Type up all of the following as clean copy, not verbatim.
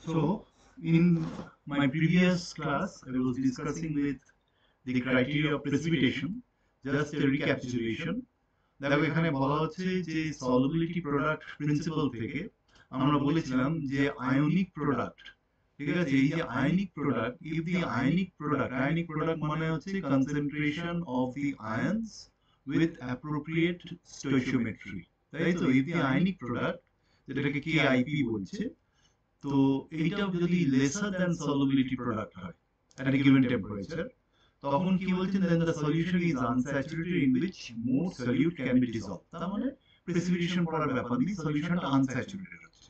So, in my previous class, I was discussing with the criteria of precipitation. Just a recapitulation. দেখো এখানে বলা হচ্ছে যে solubility product principal থেকে আমরা বলেছিলাম যে আয়নিক প্রোডাক্ট, ঠিক আছে, এই যে ionic product, if the ionic product মানে হচ্ছে concentration of the ions with appropriate stoichiometry, তাই তো, ইফ দি আয়নিক প্রোডাক্ট, যেটাকে কেআইপি বলছে, তো এইটা যদি লেসার দ্যান সলিবিলিটি প্রোডাক্ট হয় at a given temperature, তখন কি বলছেন, then the solution is unsaturated in which more solute can be dissolved, তার মানে প্রেসিপিটেশন পড়ার ব্যাপার নেই, সলিউশনটা আনস্যাচুরেটেড হচ্ছে।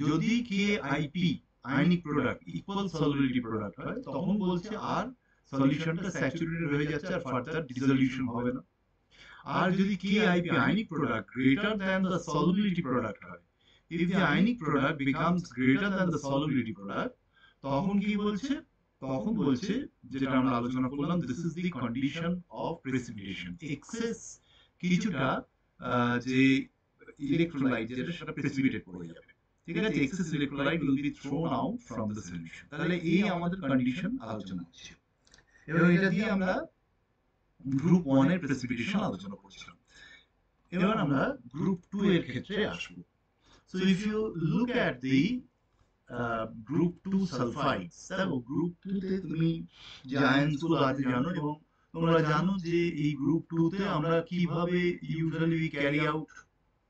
যদি KIP ionic product equal solubility product হয়, তখন বলছে আর সলিউশনটা স্যাচুরেটেড হয়ে যাচ্ছে, আর ফার্দার ডিসলিউশন হবে না। আর যদি KIP ionic product greater than the solubility product হয়, if the ionic product becomes greater than the solubility product, তখন কি বলছে, তখন বলছে যেটা আমরা আলোচনা করলাম, this is the condition of precipitation, excess কিছুটা যে ইলেকট্রোলাইট যেটা সেটা প্রেসিপিটেট করে যাবে, ঠিক আছে, excess electrolyte will be thrown out from the solution। তাহলে এই আমাদের কন্ডিশন আলোচনা হচ্ছে, এবং এটা দিয়ে আমরা গ্রুপ 1 এর প্রেসিপিটেশন আলোচনা করছিলাম। এবার আমরা গ্রুপ 2 এর ক্ষেত্রে আসব। So if you look at the group 2 sulfides, দেখো গ্রুপ 2 তে তুমি যে আয়নস গুলো আছে জানো, এবং তোমরা জানো যে এই গ্রুপ 2 তে আমরা কিভাবে usually we carry out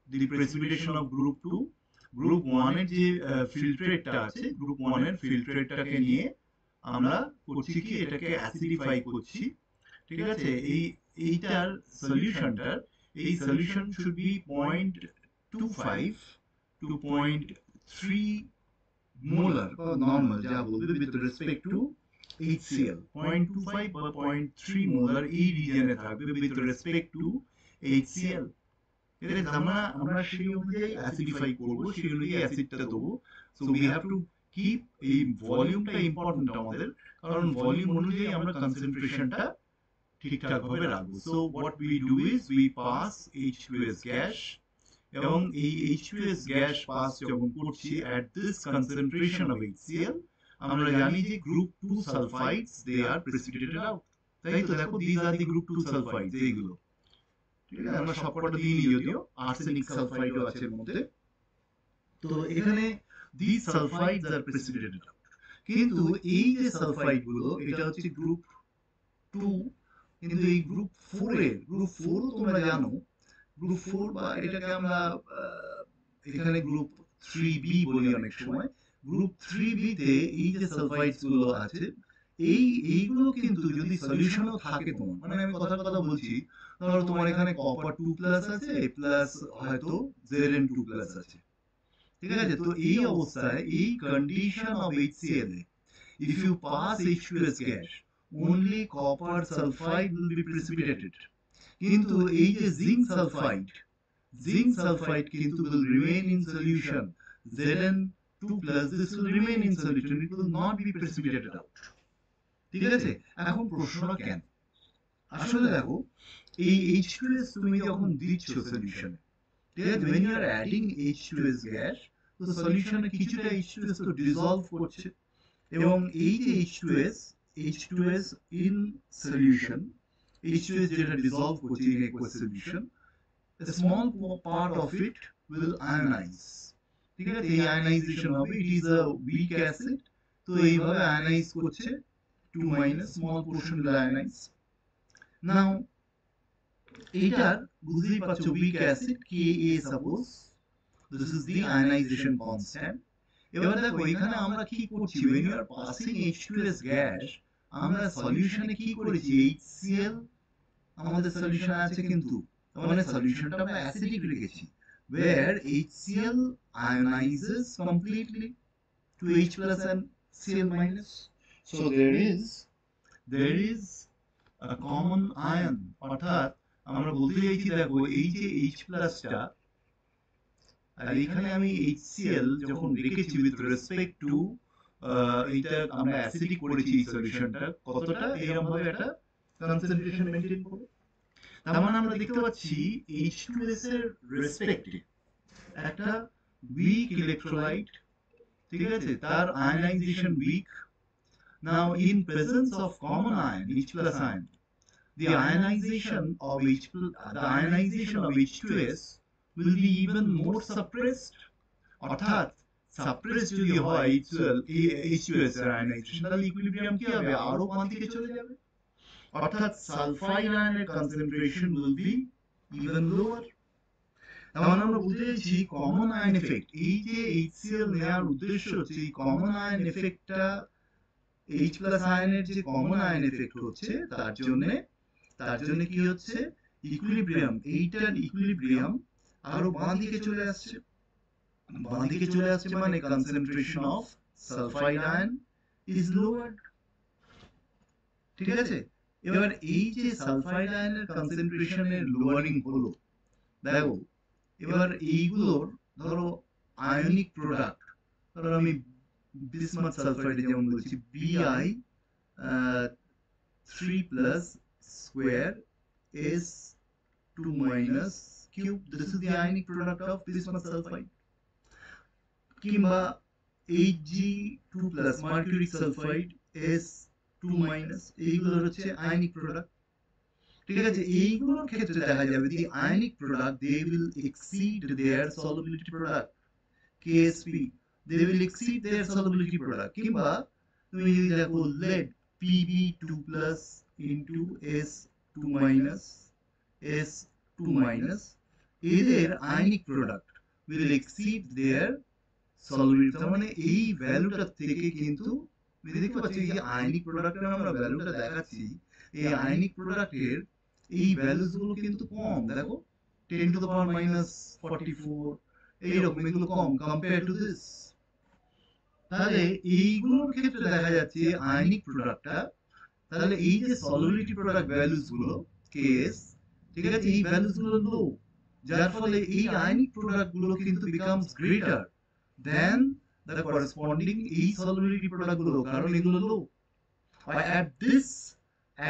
the precipitation of group 2। Group 1 এর যে ফিল্ট্রেটটা আছে, গ্রুপ 1 এর ফিল্ট্রেটটাকে নিয়ে আমরা করছি কি, এটাকে অ্যাসিডিফাই করছি, ঠিক আছে। এইটার সলিউশনটার, এই solution should be 0.25 to 0.3 molar normal, যা বলবে with respect to HCl, 0.25 বা 0.3 molar এই রিজনে থাকবে with respect to HCl। এটা আমরা সেই অনুযায়ী অ্যাসিডিফাই করব, সেই অনুযায়ী অ্যাসিডটা দেবো। So we have to keep, এই ভলিউমটা ইম্পর্টেন্ট আমাদের, কারণ ভলিউম অনুযায়ী আমরা কনসেন্ট্রেশনটা ঠিকঠাক ভাবে রাখবো। So what we do is we pass H2S gas, এবং এই H2S গ্যাস পাস যখন করছি at this concentration of HCl, আমরা জানি যে গ্রুপ 2 সালফাইডস দে আর প্রেসিপিটেটেড আউট, তাই তো। দেখো দিস আর দি গ্রুপ 2 সালফাইডস, এইগুলো, ঠিক আছে, আমরা সবকটা দিইনি, যদিও আর্সেনিক সালফাইডও আছে এর মধ্যে। তো এখানে দিস সালফাইডস আর প্রেসিপিটেটেড আউট, কিন্তু এই যে সালফাইড গুলো, এটা হচ্ছে গ্রুপ 2, কিন্তু এই গ্রুপ 4 ও তোমরা জানো, গ্রুপ 4 বা এটাকে আমরা এখানে গ্রুপ 3b বলি অনেক সময়। গ্রুপ 3b তে এই যে সালফাইডস গুলো আছে, এইগুলো কিন্তু যদি সলিউশনও থাকে তোমার, মানে আমি কথা বলছি, ধরো তোমার এখানে কপার 2+ আছে, প্লাস হয়তো Zn2+ আছে, ঠিক আছে। তো এই অবস্থায়, এই condition of HCl A, if you pass H2S gas, only copper sulfide will be precipitated, কিন্তু এই যে জিঙ্ক সালফাইড কিন্তু will remain in solution, Zn2+, this will remain in solution, it will not be precipitated out, ঠিক আছে। এখন প্রশ্নটা কেন, আসলে দেখো এই H2S তুমি যখন দিচ্ছ সলিউশনে, ঠিক আছে, when you are adding H2S gas, তো সলিউশনে কিছুটা H2S তো ডিসলভ করছে, এবং এই যে H2S in solution, H2S যেটা ডিসলভ করছে in aqueous solution, a small part of it will ionize, ঠিক আছে, এই আয়নাইজেশন হবে, it is a weak acid, তো এইভাবে আয়নাইজ করছে, 2- small portion will ionize। নাও এইটার বুঝতেই পারছো weak acid Ka, suppose this is the ionization constant। এবার দেখো এখানে আমরা কি করছি, when you are passing H2S gas, আমরা সলিউশনে কি করেছি, HCl আমাদের সলিউশন আছে, কিন্তু মানে সলিউশনটা আমরা অ্যাসিডিক রেখেছি, where HCl ionizes completely to H+ and Cl-, so there is a common ion, অর্থাৎ আমরা বলতে চাইছি, দেখো এই যে H+টা, আর এখানে আমি HCl যখন রেখেছি with respect to এইটা আমরা অ্যাসিডিক করেছি, এই সলিউশনটা কতটা, এরকম ভাবে একটা কনসেন্ট্রেশন মেইনটেইন করব। তার মানে আমরা দেখতে পাচ্ছি H2S এর রেসপেক্টে একটা উইক ইলেকট্রোলাইট ঠিক আছে, তার ionization weak. Now in presence of common ion H plus ion, the ionization of H2S will be even more suppressed, অর্থাৎ সাপ্রেস যদি হয় H2S এর আয়নাইজেশন, তাহলে ইকুইলিব্রিয়াম কি হবে, আরো বাম দিকে চলে যাবে, অর্থাৎ সালফাইড আয়নের concentration will be even lower. তার মানে আমরা বুঝতে পেরেছি কমন আয়ন এফেক্ট, এই যে HCl নেওয়ার উদ্দেশ্য হচ্ছে এই কমন আয়ন এফেক্টটা, H প্লাস আয়নের যে কমন আয়ন এফেক্ট হচ্ছে তার জন্য কি হচ্ছে, ইকুইলিব্রিয়াম, এইটার ইকুইলিব্রিয়াম আরো বাঁ দিকে চলে আসছে। বাঁ দিকে চলে আসছে মানে concentration of sulphide ion is lowered. ঠিক আছে, এবার এই যে সালফাইড আয়নের কনসেন্ট্রেশনের লোয়ারিং হলো, দেখো এবার এইগুলোর ধরো আয়নিক প্রোডাক্ট, ধরো আমি বিসমাথ সালফাইডে যেমন বলছি Bi 3 plus square S2 minus cube, this is the ionic product of bismuth sulfide, কিংবা Hg2 plus mercuric sulfide S2 minus, এইগুলো হচ্ছে আয়নিক প্রোডাক্ট। ঠিক আছে, এইগুলোর ক্ষেত্রে দেখা যাবে the ionic product they will exceed their solubility product KSP, they will exceed their solubility product। কিংবা তুমি যদি দেখো lead Pb2 plus into S2 minus S2 minus, এদের ionic product will exceed their solubility। তার মানে এই ভ্যালুটা থেকে কিন্তু দেখতে পাচ্ছি এই যে আয়নিক প্রোডাক্টের আমরা ভ্যালুটা দেখাচ্ছি, এই আয়নিক প্রোডাক্টের এই ভ্যালুস গুলো কিন্তু কম, দেখো 10 to the power minus 44 এইরকম, এগুলো কম কম্পেয়ার টু দিস। তাহলে এইগুলোর ক্ষেত্রে দেখা যাচ্ছে আয়নিক প্রোডাক্টটা, তাহলে এই যে সলিবিলিটি প্রোডাক্ট ভ্যালুস গুলো কেএস, ঠিক আছে, এই ভ্যালুস গুলো লো, যার ফলে এই আয়নিক প্রোডাক্ট গুলো কিন্তু becomes greater than the corresponding এই সলিবিলিটি প্রোডাক্ট গুলো, কারণ এগুলো লো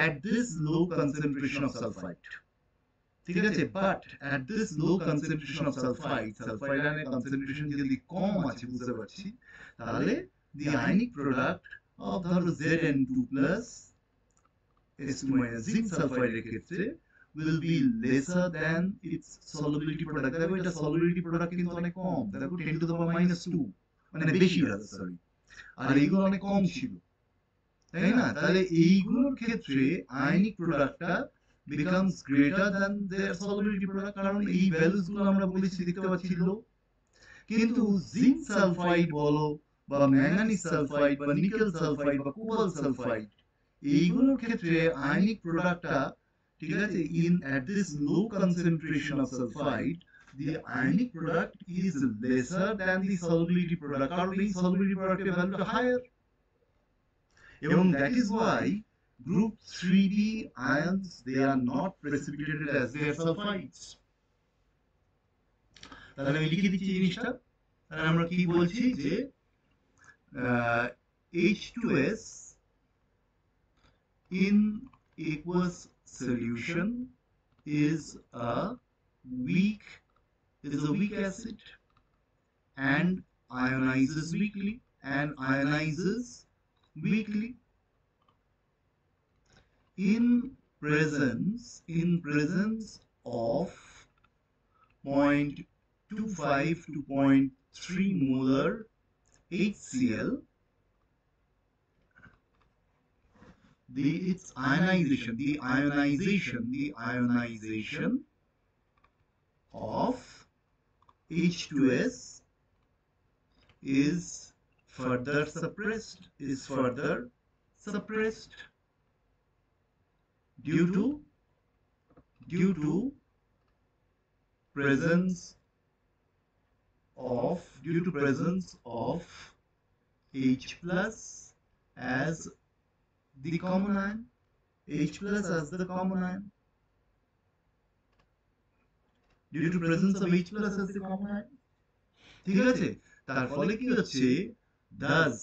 at this low concentration of sulfide। ঠিক আছে, but at this low concentration of sulfide আয়নের কনসেন্ট্রেশন যদি কম আছে বুঝতে পারছি, তাহলে the ionic product of ধরো Zn2 plus S2 minus zinc sulfide এর ক্ষেত্রে will be lesser than its solubility product। দেখো এটা solubility product কিন্তু অনেক কম, দেখো 10 to the power minus 2, মানে বেশি আছে, সরি, আর এইগুলো অনেক কম ছিল, তাই না? তাহলে এইগুলোর ক্ষেত্রে আয়নিক প্রোডাক্টটা becomes greater than their solubility product, কারণ এই ভ্যালুস গুলো আমরা বলেছি দেখতে পাচ্ছি লো। কিন্তু জিঙ্ক সালফাইড বলো বা ম্যাঙ্গানিজ সালফাইড বা নিকেল সালফাইড বা কোবাল্ট সালফাইড, এইগুলোর ক্ষেত্রে আয়নিক প্রোডাক্টটা, ঠিক আছে, in at this low concentration of sulfide the ionic product is lesser than the solubility product, কারণ এই solubility product এর ভ্যালুটা হায়ার, এবং that is why group 3b ions they are not precipitated as their sulfides। তাহলে আমি লিখে দিচ্ছি জিনিসটা, তাহলে আমরা কি বলছি যে H2S in aqueous solution is a weak acid and ionizes weakly in presence of 0.25 to 0.3 molar HCl, the ionization of H2S is further suppressed due to presence of H plus as the common ion, due to presence of H plus as the common ion। ঠিক আছে, তার ফলে কি হচ্ছে, thus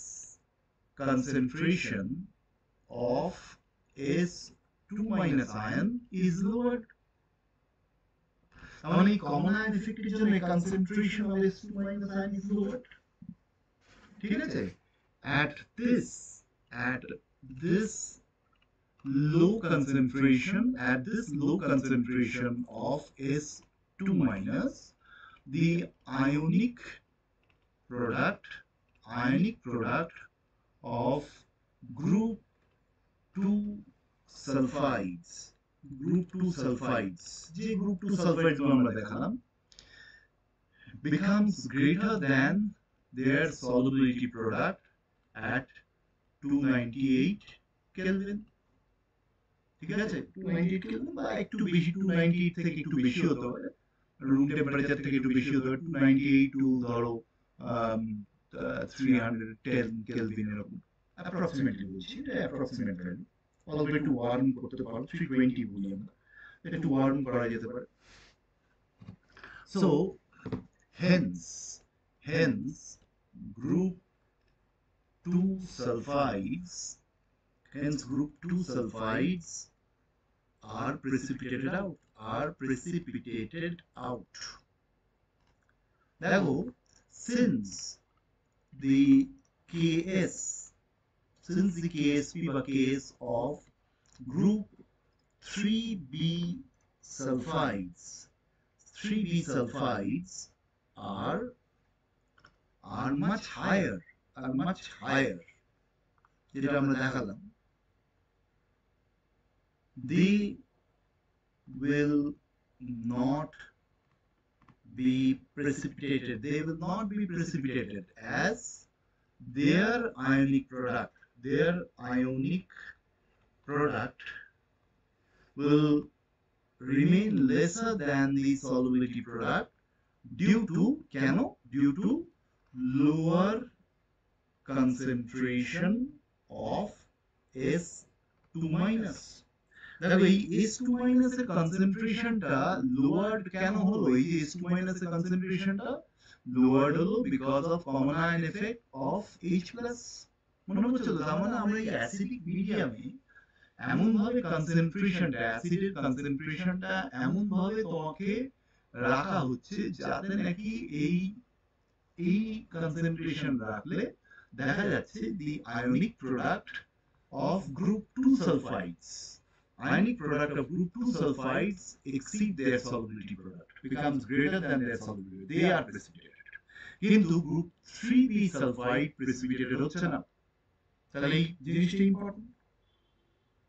concentration of S2 minus ion is lowered। তাহলে এই common ion এফেক্টের জন্য concentration of S2 minus ion is lowered। ঠিক আছে? at this low concentration of S2 minus, the ionic product of group 2 sulfides, যে group 2 sulfides গুলো আমরা দেখালাম, becomes greater than their solubility product at 298 Kelvin. ঠিক আছে? 298 Kelvin বা একটু বেশি, 298 থেকে একটু বেশি হতে পারে, রুম টেম্পারেচার থেকে একটু বেশি হতে পারে, 298 টু ধরো 310 কেলভিন এরকম অ্যাপ্রক্সিমেটলি বলছি, এটা অ্যাপ্রক্সিমেট ভ্যালু। অল্প একটু ওয়ার্ম করতে পারো, 320 বলি আমরা, একটু ওয়ার্ম করা যেতে পারে। So hence group 2 sulfides are precipitated out. দেখো, since the KSP বা Ks of group 3b sulfides are much higher, যেটা আমরা দেখালাম, they will not be precipitated as their ionic product will remain lesser than the solubility product due to lower concentration of S2 minus. দেখো, এই S2 minus এর কনসেন্ট্রেশনটা lowered কেন হলো? এই যে S2 minus এর কনসেন্ট্রেশনটা লোয়ার্ড হলো because of common ion effect of H+। মনে হচ্ছে তো? তার মানে আমরা এই অ্যাসিডিক মিডিয়ামে এমন ভাবে অ্যাসিডের কনসেন্ট্রেশনটা এমন ভাবে তোমাকে রাখা হচ্ছে যাতে নাকি এই কনসেন্ট্রেশন রাখলে দেখা যাচ্ছে the ionic product of group 2 sulfides exceed their solubility product, becomes greater than their solubility, they are precipitated. কিন্তু group 3b sulfide precipitated হচ্ছে না। তাহলে এই জিনিসটা ইম্পর্টেন্ট।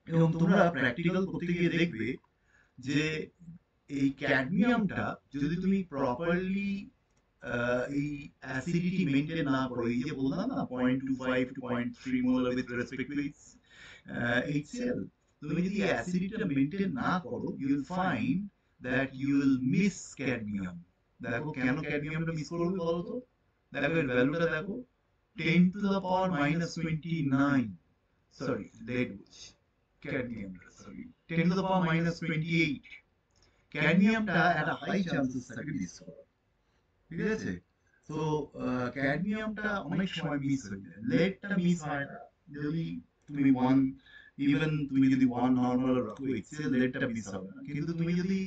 এবং তোমরা প্র্যাকটিক্যাল করতে গিয়ে দেখবে যে এই ক্যাডমিয়ামটা যদি তুমি প্রপারলি এই অ্যাসিডিটি মেইনটেইন না করো, এই যে বললাম না 0.25 to 0.3 molar with respect to HCl, তুমি যদি অ্যাসিডিটিটা মেইনটেইন না করো, you will find that you will miss cadmium. দেখো কেন ক্যাডমিয়ামটা মিস করবে বলো তো? দেখো এর ভ্যালুটা দেখো, 10 to the power minus 29, sorry lead বলছি, ক্যাডমিয়ামটা sorry 10 to the power minus 28, ক্যাডমিয়ামটা একটা হাই চান্সেস থাকে মিস করার। ঠিক আছে? তো ক্যাডমিয়ামটা অনেক সময় মিস হয়ে যায়, লেডটা মিস হয় না। যদি তুমি তুমি যদি 1 নরমাল রাখো HCl, লেডটা মিস হবে না। কিন্তু তুমি যদি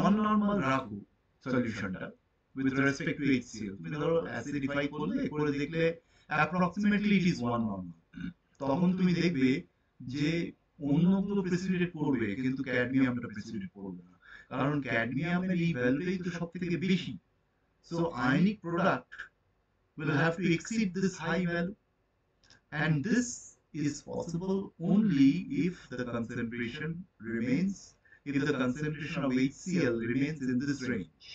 1 নরমাল রাখো সলিউশনটা with respect to HCl, তুমি ধরো অ্যাসিডিফাই করে দেখলে অ্যাপ্রক্সিমেটলি ইট ইজ 1 নরমাল, তখন তুমি দেখবে যে অন্যগুলো প্রেসিপিটেট করবে কিন্তু ক্যাডমিয়ামটা প্রেসিপিটেট করবে না, কারণ ক্যাডমিয়ামের এই ভ্যালুটাই তো সবথেকে বেশি। So ionic product will have to exceed this high value, and this is possible only if the concentration of HCl remains in this range.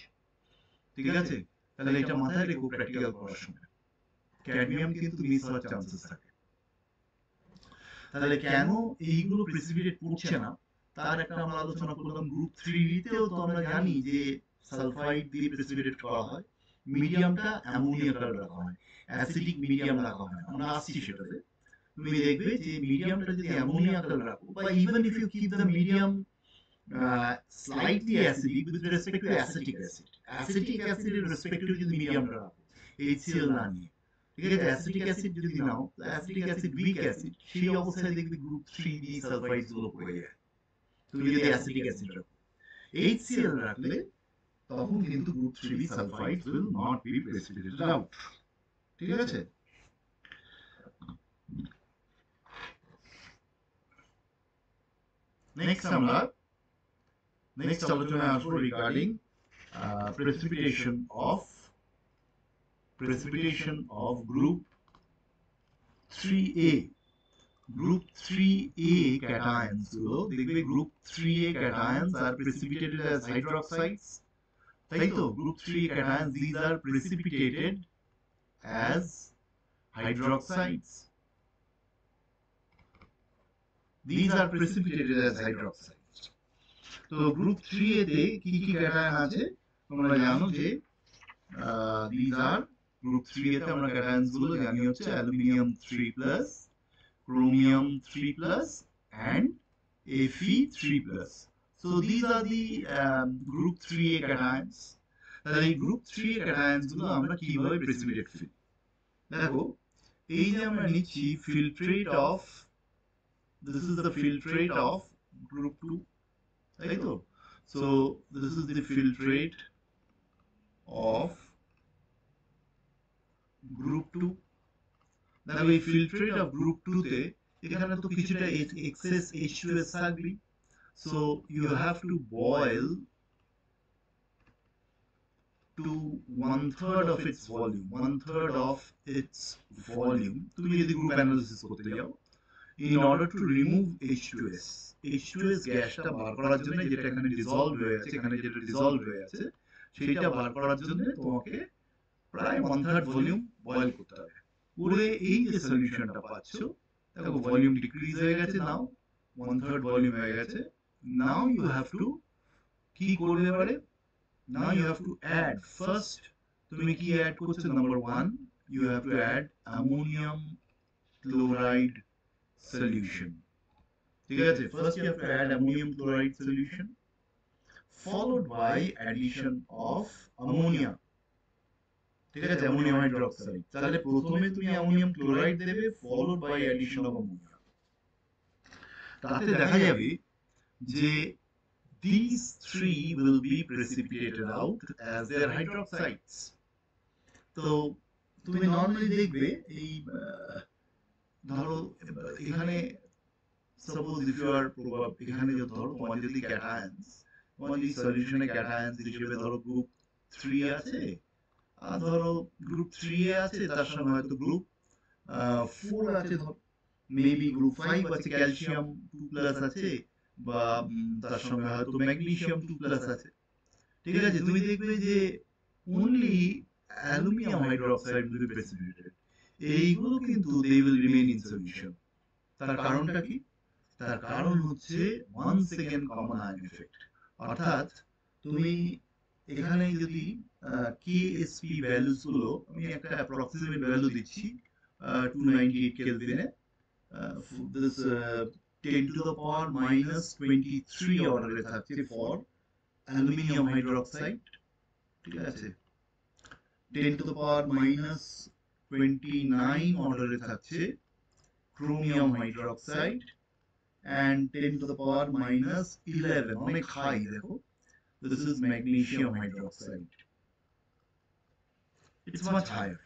ঠিক আছে? তাহলে এটা মাথায় রেখো প্র্যাকটিক্যাল করার সময়, ক্যাডমিয়াম কিন্তু মিস হওয়ার চান্সেস থাকে। তাহলে কেন এইগুলো প্রেসিপিটেট করছে না তার একটা আমরা আলোচনা করলাম। গ্রুপ 3 তেও তো আমরা জানি যে সালফাইড দিয়ে প্রেসিপিটেট করা হয়, মিডিয়ামটা অ্যামোনিয়া কালার রাখা হয়, অ্যাসিডিক মিডিয়াম রাখা হয়। আমরা আসছি সেটাতে। তুমি দেখবে যে মিডিয়ামটা যদি অ্যামোনিয়া কালার রাখো, বা even if you keep the medium slightly acidic with respect to acetic acid এর রেসপেক্টিভ যদি মিডিয়ামটা রাখো HCl না নিয়ে, ঠিক আছে, অ্যাসিটিক অ্যাসিড যদি নাও, অ্যাসিটিক অ্যাসিড উইক অ্যাসিড, সেই অবস্থায় দেখবে গ্রুপ 3b সালফাইডস গুলো পড়ে যায়। তুমি যদি অ্যাসিটিক অ্যাসিড রাখো, HCl রাখলে তখন কিন্তু group 3b সালফাইডস will not be precipitated out। ঠিক আছে? নেক্সট আলোচনায় আসবো regarding precipitation of group 3a। Group 3a cations গুলো দেখবে group 3a cations are precipitated as hydroxides, তাই তো? Group 3a cations, these are precipitated as hydroxides। These are precipitated as hydroxides। তো group 3a তে কি কি ক্যাটায়ন আছে তোমরা জানো যে these are গ্রুপ 3a তে আমরা ক্যাটায়নস গুলো জানি হচ্ছে aluminium 3+, chromium 3+ and Fe3+। So these are the group 3a cations। তাহলে এই গ্রুপ 3a cations গুলো আমরা কিভাবে প্রেসিপিটেট করি? দেখো, এই যে আমরা নিচ্ছি filtrate of, this is the filtrate of group 2, তাই তো? So this is the filtrate of group 2। দেখো এই ফিল্ট্রেট অফ গ্রুপ 2 তে এখানে তো কিছুটা এক্সেস H2S থাকবে। So you have to boil to 1/3 of its volume, 1/3 of its volume তুমি যদি গ্রুপ অ্যানালিসিস করতে যাও, in order to remove H2S। H2S গ্যাসটা বার করার জন্য, যেটা এখানে ডিসলভ হয়ে আছে, এখানে যেটা ডিসলভ হয়ে আছে সেটা বার করার জন্য তোমাকে প্রায় 1/3 ভলিউম বয়েল করতে হবে। করে এই যে সলিউশনটা পাচ্ছ, দেখো ভলিউম ডিক্রিজ হয়ে গেছে, নাও 1/3 ভলিউম হয়ে গেছে। নাও ইউ হ্যাভ টু কি করবে এবারে? Now you have to add, first তুমি কি অ্যাড করছো? Number 1, you have to add ammonium chloride solution। ঠিক আছে? First you have to add ammonium chloride solution followed by addition of ammonia। ঠিক আছে? Ammonium hydroxide. তাহলে প্রথমে তুমি অ্যামোনিয়াম ক্লোরাইড দেবে followed by addition of ammonia। তাতে দেখা যাবে যে these three will be precipitated out as their hydroxides। তো তুমি নরমালি দেখবে এই ধরো এখানে suppose if you are এখানে যে ধরো তোমার যদি ক্যাটায়ন্স, তোমার যদি সলিউশনে ক্যাটায়ন্স হিসেবে ধরো গ্রুপ 3 আছে, আর ধরো গ্রুপ 3a আছে, তার সঙ্গে হয়তো গ্রুপ 4 আছে, ধরো মেবি গ্রুপ 5 আছে, ক্যালসিয়াম 2+ আছে, বা তার সঙ্গে হয়তো ম্যাগনেসিয়াম 2+ আছে। ঠিক আছে? তুমি দেখবে যে only aluminium hydroxide will be precipitated। এইগুলো কিন্তু they will remain in solution। তার কারণটা কি? তার কারণ হচ্ছে once again common ion effect। অর্থাৎ তুমি এখানে যদি KSP ভ্যালুস গুলো, আমি একটা অ্যাপ্রক্সিমেট ভ্যালু দিচ্ছি 298 কেলভিনে, this 10 to the power minus 23 অর্ডারে থাকছে ফর অ্যালুমিনিয়াম হাইড্রোক্সাইড। ঠিক আছে? 10 to the power minus 29 অর্ডারে থাকছে chromium hydroxide, and 10 to the power minus 11, অনেক হাই দেখো, this is magnesium hydroxide, it's much higher।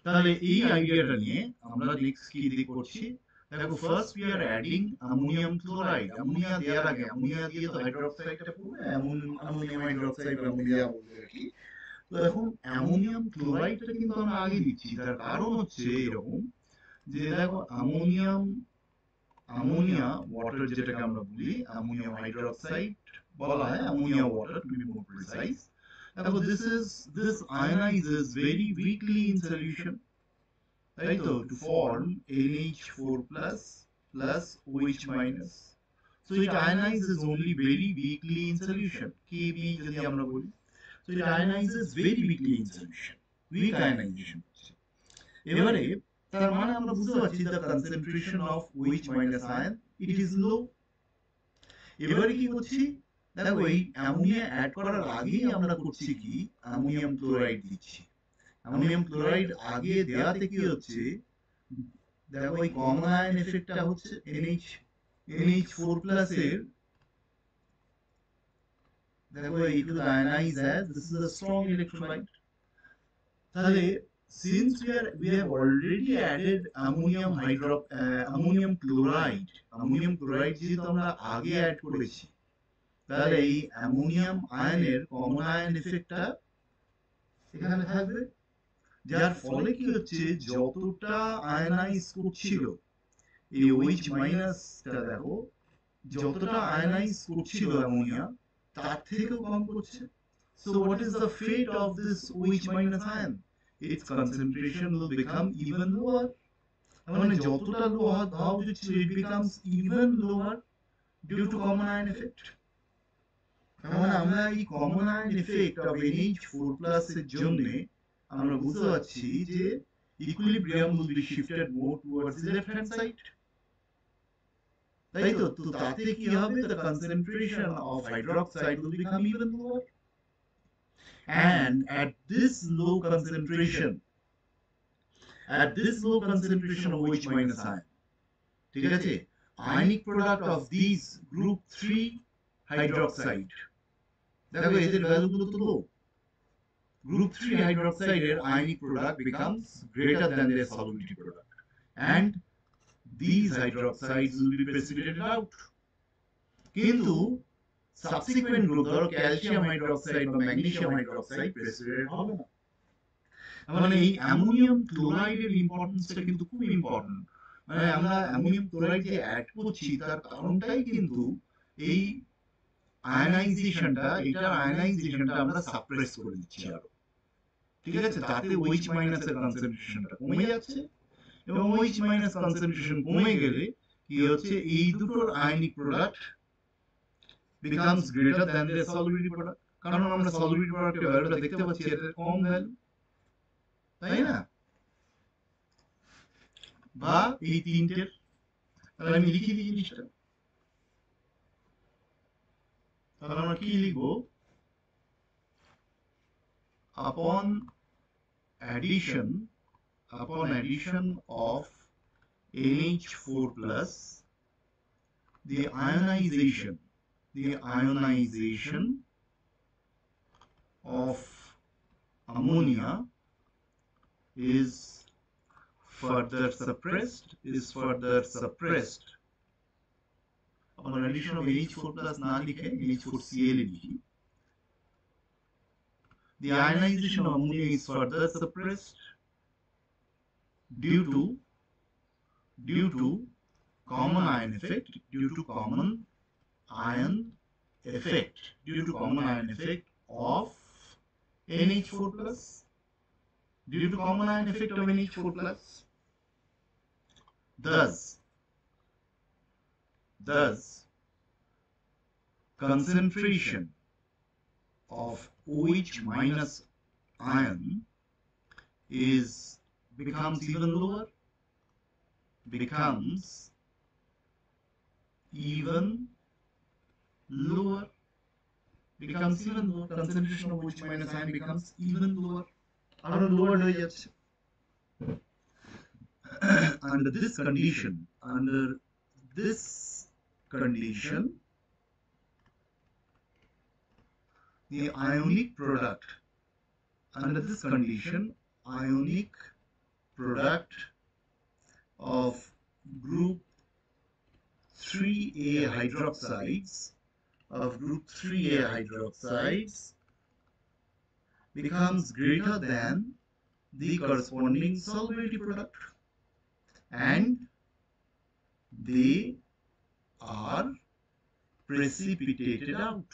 তাহলে এই আইডিয়াটা নিয়ে আমরা নেক্সট কি দিক করছি? দেখো, first we are adding ammonium chloride। Ammonia দেওয়ার আগে, অ্যামোনিয়া দিয়ে তো হাইড্রোক্সাইডটা পুরো অ্যামোনিয়াম হাইড্রোক্সাইড অ্যামোনিয়া বলতে আর কি। তো এখন অ্যামোনিয়াম ক্লোরাইডটা কিন্তু আমরা আগে দিচ্ছি, তার কারণ হচ্ছে এরকম যে দেখো অ্যামোনিয়া ওয়াটার, যেটাকে আমরা বলি অ্যামোনিয়াম হাইড্রোক্সাইড বলা হয়, ammonia water to be more precise. দেখো this ionizes very weakly in solution, তাই তো, to form NH4+ plus OH minus। So it ionizes only very weakly in solution, Kb যদি আমরা বলি। So it ionizes very weakly in solution, weak ionization। এবারে তার মানে আমরা বুঝতে পারছি the concentration of OH minus ion it is low। এবারে কি করছি? দেখো এই অ্যামোনিয়া অ্যাড করার আগেই আমরা করছি কি, অ্যামোনিয়াম ক্লোরাইড দিচ্ছি। অ্যামোনিয়াম ক্লোরাইড আগে দেওয়াতে কি হচ্ছে, দেখো এই কমন আয়ন এফেক্টটা হচ্ছে NH4+ এর দেখো এইটুকু ionize as this is a strong electrolyte. তাহলে since we have already added ammonium chloride যেহেতু আমরা আগে অ্যাড করেছি, তাহলে এই অ্যামোনিয়াম আয়নের কমন আয়ন এফেক্টটা এখানে থাকবে, যার ফলে কি হচ্ছে যতটা আয়নাইজ করছিল এই OH মাইনাসটা, দেখো যতটা আয়নাইজ করছিল অ্যামোনিয়া তার থেকেও কম করছে। So what is the fate of this OH minus ion? Its concentration will become even lower. মানে যতটা লো হওয়া উচিত ছিল, it becomes even lower due to common ion effect. মানে আমরা এই common ion effect of NH4+ এর জন্য আমরা বুঝতে পারছি যে equilibrium will be shifted more towards the left hand side. তাই তো? তো তাতে কি হবে, the concentration of hydroxide will become even lower. And at this low concentration of OH minus ion, ঠিক আছে, ionic product of these group 3 hydroxide, দেখো এদের ভ্যালুগুলো তো লো, group 3 hydroxide এর ionic product becomes greater than their solubility product, and these hydroxides will be precipitated out. কিন্তু subsequent group, ধরো calcium hydroxide বা magnesium hydroxide, precipitate হবে না। মানে এই অ্যামোনিয়াম ক্লোরাইডের ইম্পর্টেন্সটা কিন্তু খুব ইম্পর্টেন্ট। মানে আমরা অ্যামোনিয়াম ক্লোরাইড যে অ্যাড করছি তার কারণটাই কিন্তু এই আয়নাইজেশনটা আমরা সাপ্রেস করে দিচ্ছি আরো, ঠিক আছে, তাতে OH মাইনাস এর কনসেন্ট্রেশনটা কমে যাচ্ছে, এবং OH মাইনাস কনসেন্ট্রেশন কমে গেলে কি হচ্ছে, এই দুটোর ionic product becomes greater than their solubility product, কারণ আমরা solubility প্রোডাক্টের ভ্যালুটা দেখতে পাচ্ছি এর কম ভ্যালু, তাই না? বা এই তিনটের, তাহলে আমি লিখি দিই জিনিসটা, তাহলে আমরা কি লিখবো, upon addition of NH4+, the ionization of ammonia is further suppressed upon addition of NH4+ না লিখে NH4Cl লিখি। The ionization of ammonia is further suppressed due to common ion effect of NH4+, thus concentration of OH minus ion becomes even lower, concentration of OH minus ion becomes even lower, আরো lower হয়ে যাচ্ছে। Under this condition, the ionic product of group 3A hydroxides becomes greater than the corresponding solubility product, and they are precipitated out.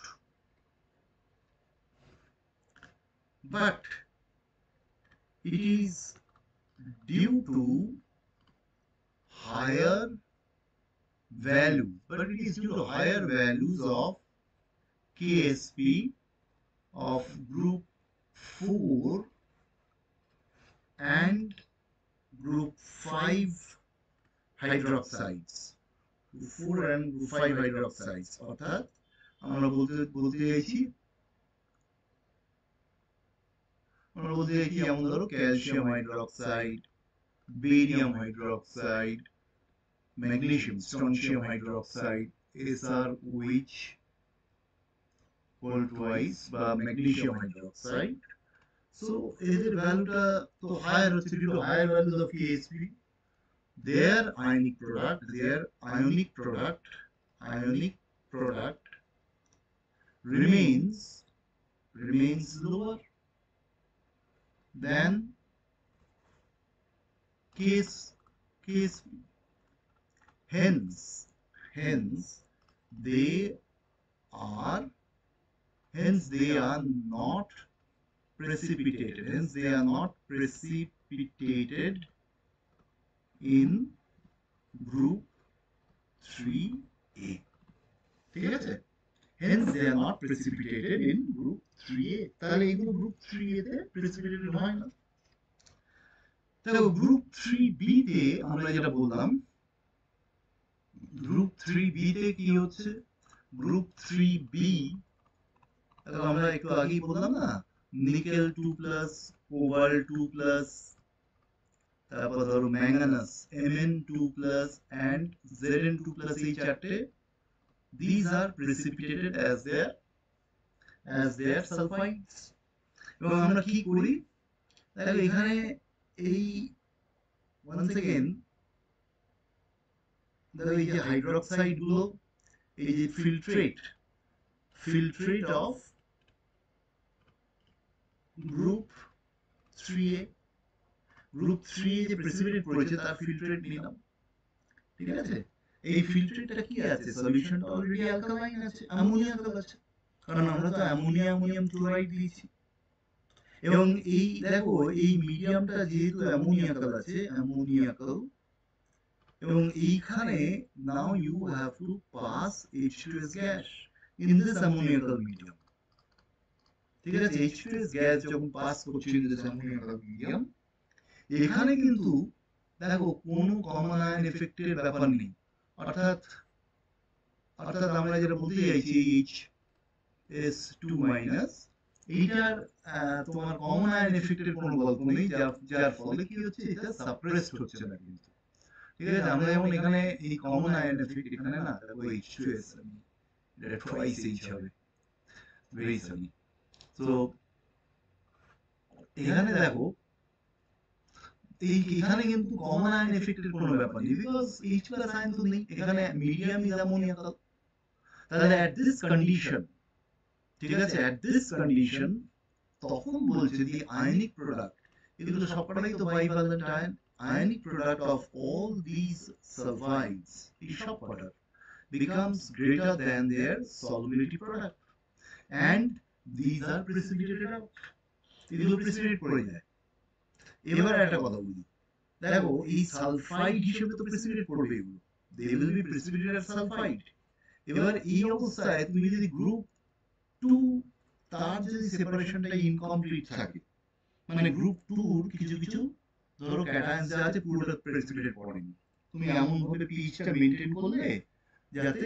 But it is due to higher values of KSP of group 4 and group 5 hydroxides, অর্থাৎ আমরা বলতে চাইছি যেমন ধরো calcium hydroxide, barium hydroxide, magnesium, strontium hydroxide, SrOH, coal twice বা magnesium hydroxide. So এদের ভ্যালুটা তো হায়ার হচ্ছে due to higher values of KSP. Their ionic product remains lower than KSP. Hence they are not precipitated. In group 3A. ঠিক আছে? Hence they are not precipitated in group 3A. তাহলে এগুলো group 3A তে precipitated হয় না। দেখো group 3B তে আমরা যেটা বললাম, group 3B তে কি হচ্ছে? group 3B আমরা একটু আগেই বললাম না, নিকেল 2+, কোবাল্ট 2+, তারপর ধরো ম্যাঙ্গানাস Mn2+ and Zn2+, এই চারটে, these are precipitated as their sulfides. এবং আমরা কি করি? দেখো এখানে এই once again দেখো এই যে হাইড্রোক্সাইড গুলো, এই যে filtrate of group 3A, group 3A যে প্রেসিপিটেট করেছে তার ফিল্ট্রেট নিলাম। ঠিক আছে? এই ফিল্ট্রেটটা কি আছে? সলিউশনটা অলরেডি অ্যালকালাইন আছে, অ্যামোনিয়া কাল আছে, কারণ আমরা তো অ্যামোনিয়াম ক্লোরাইড দিয়েছি। এবং এই দেখো এই মিডিয়ামটা যেহেতু অ্যামোনিয়া কাল আছে, এবং এইখানে now you have to pass H2S gas in this ammoniacal medium. ঠিক আছে? H2S গ্যাস যখন পাস করছে ইন দিস অ্যামোনিয়াকাল মিডিয়াম, এখানে কিন্তু দেখো কোনো কমন আয়ন এফেক্টের ব্যাপার নেই। অর্থাৎ আমরা যেটা বলতে চাইছি H2- এইটার তোমার কমন আয়ন এফেক্টের কোনো গল্প নেই, যার ফলে কি হচ্ছে, এটা সাপ্রেসড হচ্ছে না কিন্তু। ঠিক আছে? আমরা যেমন এখানে এই কমন আয়ন এফেক্ট, এখানে না দেখো H2S, এটা টুয়াইস H হবে, ভেরি সরি। তো এখানে দেখো এখানে কিন্তু কমন আয়ন এফেক্টের কোনো ব্যাপার নেই, বিকজ H+ আয়ন তো নেই, এখানে মিডিয়াম ইজ অ্যামোনিয়াকাল। তাহলে অ্যাট দিস কন্ডিশন, ঠিক আছে, অ্যাট দিস কন্ডিশন তখন বলছে দি আয়নিক প্রোডাক্ট, এগুলো সবকটাই তো bivalent ion, ionic product of all these sulfides, এই সবকটার, becomes greater than their solubility product and these are precipitated out. এগুলো প্রেসিপিটেট করে যায়। এবার একটা কথা বলি, দেখো এই সালফাইড হিসেবে তো প্রেসিপিটেট করবে এগুলো, they will be precipitated as sulfide. এবার এই অবস্থায় তুমি যদি গ্রুপ 2 তার যদি সেপারেশনটা ইনকমপ্লিট থাকে, মানে গ্রুপ 2 এর কিছু ধরো ক্যাটায়নস যা আছে পুরোটা প্রেসিপিটেট করেনি, তুমি এমন ভাবে পিএইচটা মেইনটেইন করলে যাতে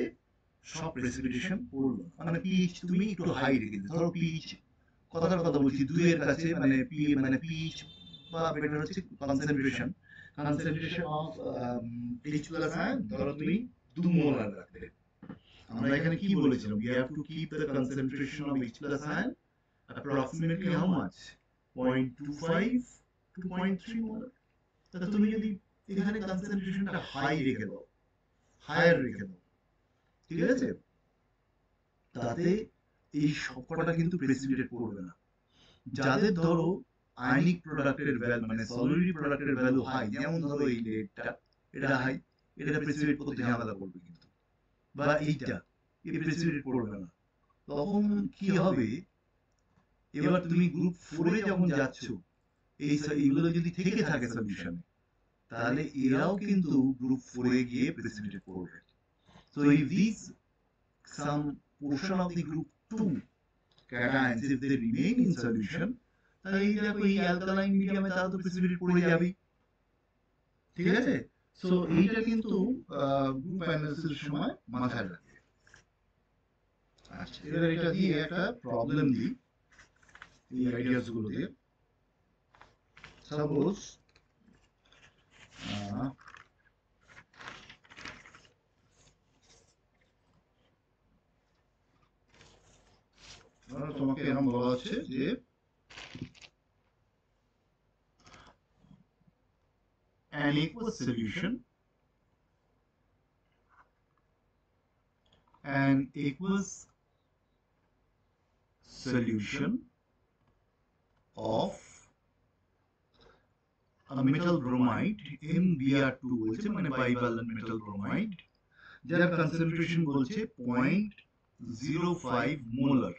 সব প্রেসিপিটেশন করলো, মানে পিএইচ তুমি একটু হাই রেখে দিলে, ধরো পিএইচ কথার কথা বলছি 2 এর কাছে, মানে পিএইচ বা বেটার হচ্ছে কনসেন্ট্রেশন অফ H+ আয়ন ধরো তুমি 2 মোলার রাখলে। আমরা এখানে কি বলেছিলাম, we have to keep the concentration of H+ ion approximately how much, 0.25 to 0.3 molar. তাহলে তুমি যদি এখানে কনসেন্ট্রেশনটা হাই রেখে দাও, হায়ার রেখে দাও, ঠিক আছে, তাতে এই সবকটা কিন্তু প্রেসিপিটেট করবে না। যাদের ধরো আয়নিক প্রোডাক্টের ভ্যালু, মানে সলিউরিটি প্রোডাক্টের ভ্যালু হাই, যেমন ধরো এই লেডটা, এটা হাই, এটা প্রেসিপিটেট করতে ঝামেলা করবে কিন্তু, বা এইটা এই প্রেসিপিটেট করবে না। তখন কি হবে, এবার তুমি গ্রুপ 4 এ যখন যাচ্ছ, এইগুলো যদি থেকে থাকে সলিউশনে, তাহলে এরাও কিন্তু গ্রুপ 4 এ গিয়ে প্রেসিপিটেট করবে। So if these some portion of the group 2 cations, if they remain in solution, তাহলে এই দেখো এই অ্যালকালাইন মিডিয়ামে তারা তো প্রেসিপিটেট করে যাবেই। ঠিক আছে? সো এইটা কিন্তু গ্রুপ অ্যানালিসিসের সময় মাথায় রাখবে। আচ্ছা, এবার এটা দিয়ে একটা প্রবলেম দিই, এই আইডিয়াস গুলো দিয়ে। সাপোজ তোমাকে এরকম বলা হচ্ছে যে an aqueous solution of a metal bromide MbR2 বলছে, মানে bivalent metal bromide, যার কনসেন্ট্রেশন বলছে 0.05 মোলার,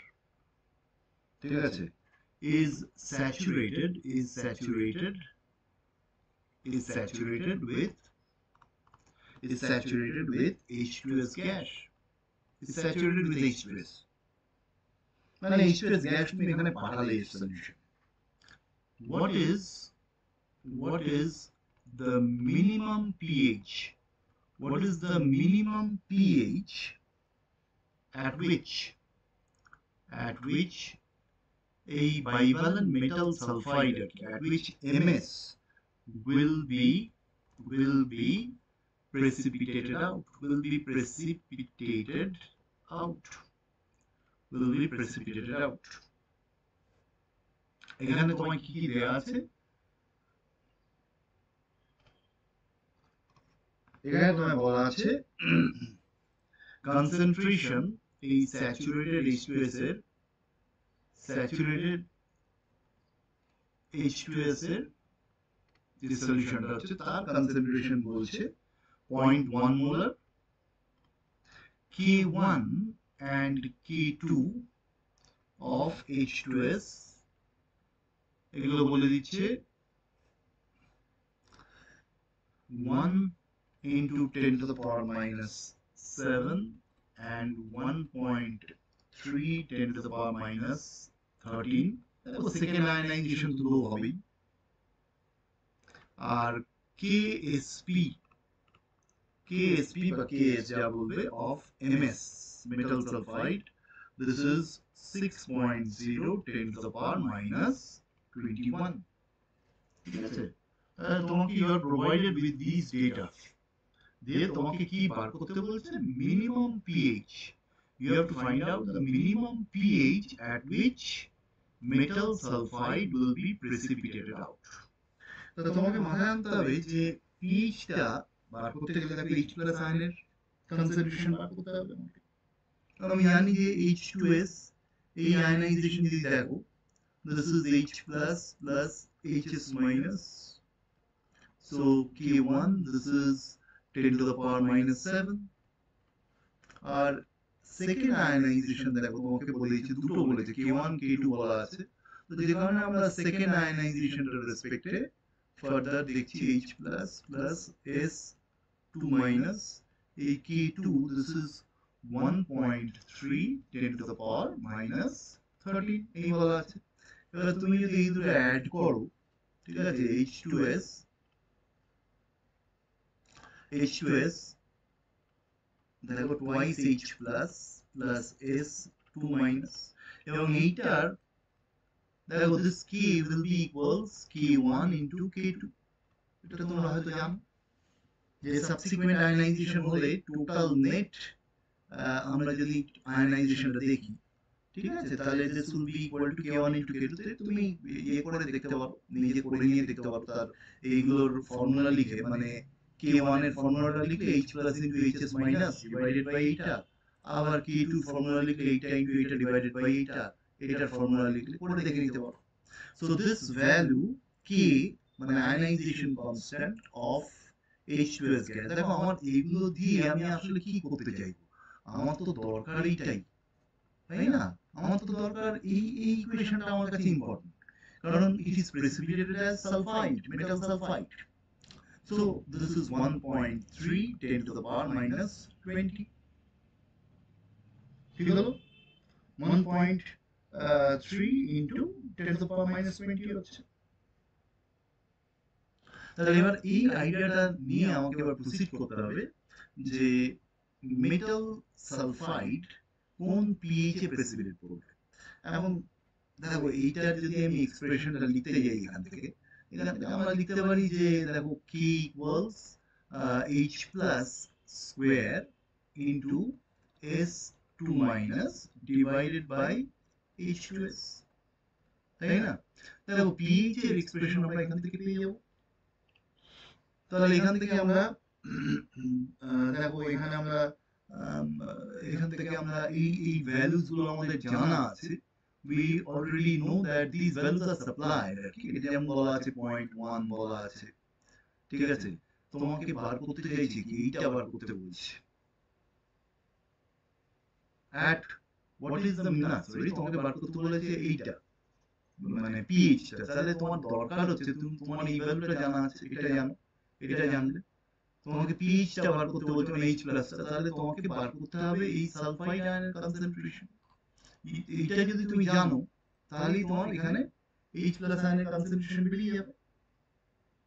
ঠিক আছে, is saturated with H2S gas, is saturated with H2S, মানে H2S গ্যাস তুমি এখানে পাঠালে এই solution. what is the minimum pH, at which a bivalent metal sulfide, at which MS will be precipitated out, এখানে তোমায় কি কি দেয়া আছে? এখানে তোমায় বলা আছে কনসেন্ট্রেশন এই স্যাচুরেটেড H2S এর যে সলিউশনটা হচ্ছে তার কনসেন্ট্রেশন বলছে 0.1 molar, K1 and K2 of H2S এগুলো বলে দিচ্ছে 1 into 10 to the power minus 7 and 1.3 10 to the power minus 13, দেখো সেকেন্ড আয়নাইজেশন তো লো হবেই। আর KSP বা KS যা বলবে of MS metal sulfide, this is 6.0 10 to the power minus 21, ঠিক আছে। তোমাকে you are provided with these data, দিয়ে তোমাকে কি বার করতে বলছে? Minimum pH, you have to find out the minimum pH at which metal sulfide will be precipitated out। তো তোমাকে মাথায় আনতে হবে যে pH টা বার করতে গেলে তাকে H+ আয়নের কনসেন্ট্রেশন বার করতে হবে আমাকে। কারণ আমি জানি যে H2S এই আয়নাইজেশন যদি দেখো, this is H+ plus HS minus, so K1 this is 10 to the power minus 7, আর সেকেন্ড আয়নাইজেশন দেখো তোমাকে বলেছি দুটো বলেছে, K1 K2 বলা আছে, তো যে কারণে আমরা সেকেন্ড আয়নাইজেশনটার রেসপেক্টে ফার্দার দেখছি H+ plus S2 minus, এই K2 this is 1.3 10 to the power minus 13 এই বলা আছে। এবার তুমি যদি এই দুটো অ্যাড করো, ঠিক আছে, H2S দেখো twice H plus S2 minus, এবং এইটার দেখো this K will be equals K1 into K2, এটা তোমরা হয়তো জানো যে সাবসিকুয়েন্ট আয়নাইজেশন হলে টোটাল নেট আমরা যদি আয়নাইজেশনটা দেখি, ঠিক আছে, তাহলে this will be equal to K1 into K2, তুমি ইয়ে করে দেখতে পারো, নিজে করে নিয়ে দেখতে পারো, তার এইগুলোর ফর্মুলা লিখে, মানে K1 এর ফর্মুলাটা লিখলে H plus into HS minus divided by এইটা, আবার K2 ফর্মুলা লিখলে এইটা into এইটা divided by এইটা, এটার ফর্মুলা লিখলে করে দেখে নিতে পারো। So this value K মানে ionisation constant of H2S gas, দেখো আমার এইগুলো দিয়ে আমি আসলে কি করতে চাইবো, আমার তো দরকার এইটাই, তাই না? আমার তো দরকার এই ইকুয়েশনটা আমার কাছে ইম্পর্টেন্ট, কারণ it is precipitated as sulfide, metal sulfide. So this is 1.3 10 to the power minus 20, ঠিক হলো? 1.3 into 10 to the power minus 20 হচ্ছে। তাহলে এবার এই আইডিয়াটা নিয়ে আমাকে এবার প্রসিড করতে হবে যে মেটাল সালফাইড কোন পিএইচ এ প্রেসিপিটেট করবে। এখন দেখো এইটার যদি আমি এক্সপ্রেশনটা লিখতে যাই এখান থেকে আমরা লিখতে পারি যে দেখো K equals H plus square into S2 minus divided by H2S, তাই না? দেখো pH এর এক্সপ্রেশন আমরা এখান থেকে পেয়ে যাব। তাহলে এখান থেকে আমরা দেখো এখানে আমরা এখান থেকে আমরা এই ভ্যালুস গুলো আমাদের জানা আছে। we already know that these values are supplied, আর কি এটা যেমন বলা আছে 0.1 বলা আছে, ঠিক আছে? তোমাকে বার করতে চাইছি কি এইটা বার করতে বলছে at what is the sorry তোমাকে বার করতে বলেছে এইটা মানে pH টা। তাহলে তোমার দরকার হচ্ছে তোমার এই ভ্যালুটা জানা আছে, এটা জানো, এটা জানলে তোমাকে pH টা বার করতে বলছে মানে H+ টা, তাহলে তোমাকে বার করতে হবে এই সালফাইড আয়নের কনসেন্ট্রেশন। এইটা যদি তুমি জানো তাহলে তোমার এখানে H+ আয়নের কনসেন্ট্রেশন বেরিয়ে যাবে,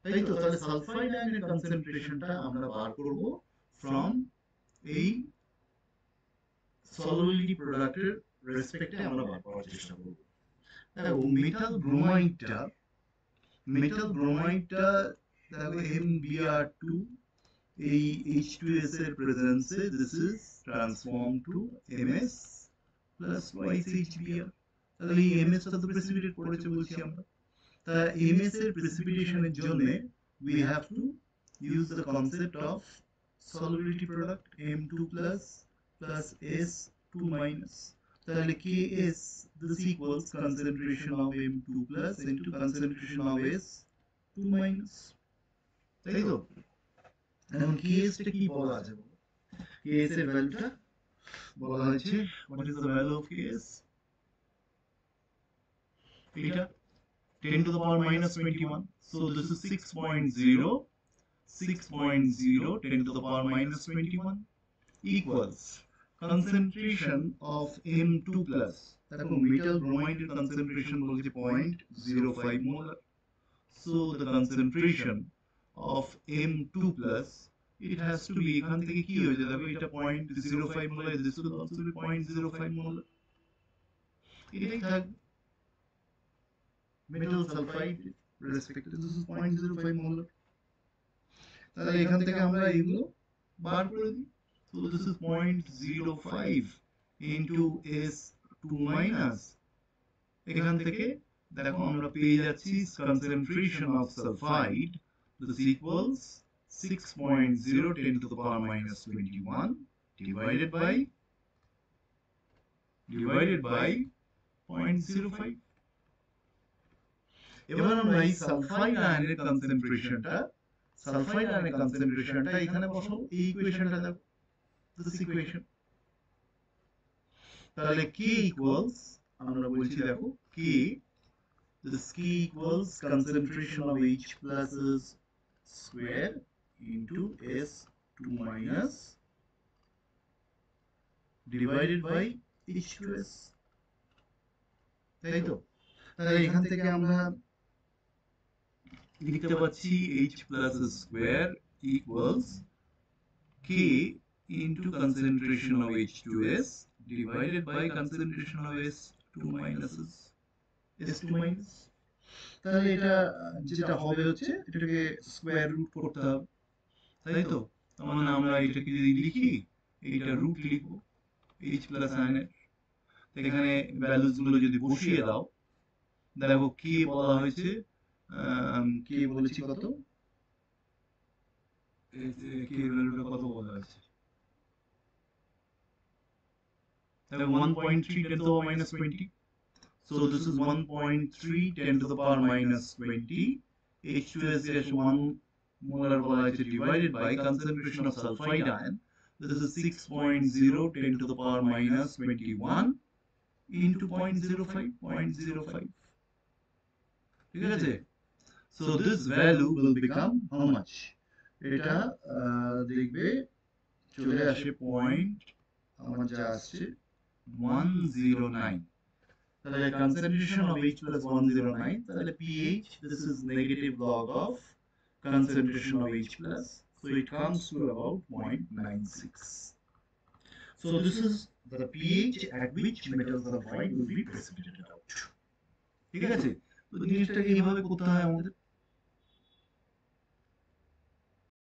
তাই তো? তাহলে সালফাইড আয়নের কনসেন্ট্রেশনটা আমরা বার করব ফ্রম এই সলিউবিলিটি প্রোডাক্টের রেসপেক্টে আমরা বার করার চেষ্টা করব। দেখো মেটাল ব্রোমাইডটা দেখো MbR2 এই H2S এর প্রেজেন্সে this is transform to Ms plus twice HBr। তাহলে এই Ms টা তো প্রেসিপিটেট করেছে বলছি আমরা। তা Ms এর প্রেসিপিটেশনের জন্য we have to use the concept of solubility product M2 plus plus S2 minus। তাহলে Ks this equals concentration of M2 plus into concentration of S2 minus, তাই তো? এখন Ks টা কি বলা আছে? Ks এর ভ্যালুটা বলা হয়েছে, what is the value of Ks? এটা 10 to the power minus 21, so this is 6.0 10 to the power minus 21 equals concentration of M2 plus, দেখো metal bromide এর concentration বলছে 0.05 molar, so the concentration of M2 plus it has to be এখান থেকে কি হয়ে যাবে, দেখো এটা 0.05 molar, this will also be 0.05 molar, এটাই থাকবে metal sulfide respect to this is 0.05 molar। তাহলে এখান থেকে আমরা এগুলো বার করে দিই, so this is 0.05 into S2 minus, এখান থেকে দেখো আমরা পেয়ে যাচ্ছি concentration of sulfide this equals 6.0 10 to the power minus 21 divided by 0.05। এবার আমরা এই সালফাইড আয়নের কনসেন্ট্রেশনটা এখানে বসাবো, এই ইকুয়েশনটা দেখো, দিস ইকুয়েশন। তাহলে K equals আমরা বলছি দেখো K this K equals concentration of H plus square into S2 minus divided by H2S, তাই তো? তাহলে এখান থেকে আমরা লিখতে পাচ্ছি H plus square equals K into concentration of H2S divided by concentration of S2 minus। তাহলে এটা যেটা হবে হচ্ছে এটাকে স্কয়ার রুট করতে হবে, তাই তো? তার মানে আমরা এটাকে যদি লিখি এইটা রুট লিখব H প্লাস আয়নের, এখানে ভ্যালুস গুলো যদি বসিয়ে দাও, দেখো কি বলা হয়েছে, কি বলেছি কত, এই যে কি ভ্যালুটা কত বলা হয়েছে, দেখো 1.3 10 to the power minus 20, so this is 1.3 10 to the power minus 20, H2S is 1 molar বলা হয়েছে divided by concentration of sulfide ion, this is 6.0 10 to the power minus 21 into 0.05, ঠিক আছে? So this value will become how much? এটা দেখবে চলে আসে point আমার যা আসছে 109, তাহলে concentration of H plus 109, তাহলে pH this is negative log of concentration of H plus, so it comes to about 0.96, so this is the pH at which metal sulfide will be precipitated out, ঠিক আছে? তো জিনিসটাকে এইভাবে করতে হয় আমাদের।